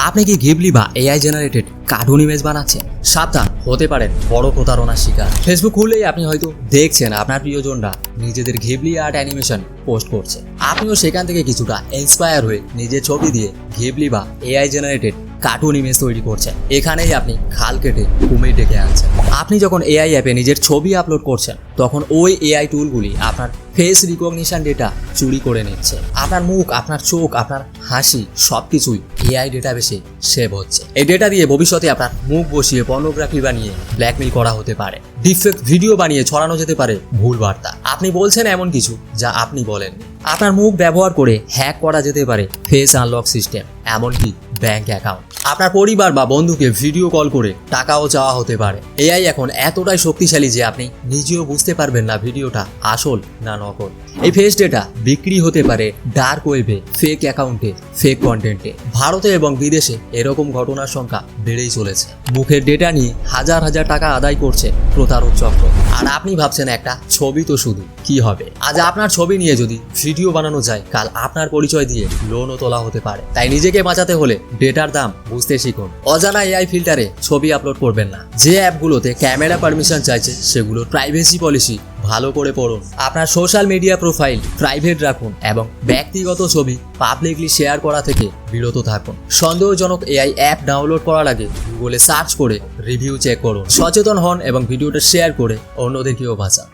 আপনি কি ঘিবলি বা এআই জেনারেটেড কার্টুন ইমেজ বানাচ্ছেন? সাবধান, হতে পারেন বড় প্রতারণার শিকার। ফেসবুক খুললেই আপনি হয়তো দেখছেন আপনার প্রিয়জনরা নিজেদের ঘিবলি আর্ট অ্যানিমেশন পোস্ট করছে। আপনিও সেখান থেকে কিছুটা ইন্সপায়ার হয়ে নিজের ছবি দিয়ে ঘিবলি বা এআই জেনারেটেড কার্টুন ইমেজ তৈরি করছেন। এখানেই আপনি খাল কেটে কুমির ডেকে আনছেন। আপনি যখন এআই অ্যাপে নিজের ছবি আপলোড করছেন, তখন ওই এআই টুলগুলি আপনার ফেস রিকগনিশন ডেটা চুরি করে নিচ্ছে। আপনার মুখ, আপনার চোখ, আপনার হাসি সবকিছুই এআই ডেটাবেসে সেভ হচ্ছে। এই ডেটা দিয়ে ভবিষ্যতে আপনার মুখ বসিয়ে পর্নোগ্রাফি বানিয়ে ব্ল্যাকমেইল করা হতে পারে। ডিফেক্ট ভিডিও বানিয়ে ছড়ানো যেতে পারে ভুল বার্তা। আপনি বলছেন এমন কিছু যা আপনি বলেন। আপনার মুখ ব্যবহার করে হ্যাক করা যেতে পারে ফেস আনলক সিস্টেম, এমনকি ব্যাংক অ্যাকাউন্ট। আপনার পরিবার বা বন্ধুকে ভিডিও কল করে টাকাও চাওয়া হতে পারে। এআই এখন এতটাই শক্তিশালী যে আপনি নিজেও বুঝতে পারবেন না ভিডিওটা আসল না নকল। এই ফেস ডেটা বিক্রি হতে পারে ডার্ক ওয়েবে, ফেক অ্যাকাউন্টে, ফেক কন্টেন্টে। ভারতে এবং বিদেশে এরকম ঘটনার সংখ্যা বেড়েই চলেছে। মুখের ডেটা নিয়ে হাজার হাজার টাকা আদায় করছে প্রতারক চক্র। আর আপনি ভাবছেন একটা ছবি তো শুধু, কি হবে? আজ আপনার ছবি নিয়ে যদি ভিডিও বানানো যায়, কাল আপনার পরিচয় দিয়ে লোনও তোলা হতে পারে। তাই নিজেকে বাঁচাতে হলে ডেটার দাম বুঝতে শিখুন। অজানা এআই ফিল্টারে ছবি আপলোড করবেন না। যে অ্যাপগুলোতে ক্যামেরা পারমিশন চাইছে সেগুলোর প্রাইভেসি পলিসি ভালো করে পড়ুন। আপনার সোশ্যাল মিডিয়া প্রোফাইল প্রাইভেট রাখুন এবং ব্যক্তিগত ছবি পাবলিকলি শেয়ার করা থেকে বিরত থাকুন। সন্দেহজনক এআই অ্যাপ ডাউনলোড করার আগে গুগলে সার্চ করে রিভিউ চেক করুন। সচেতন হন এবং ভিডিওটা শেয়ার করে অন্যদেরকেও বাঁচান।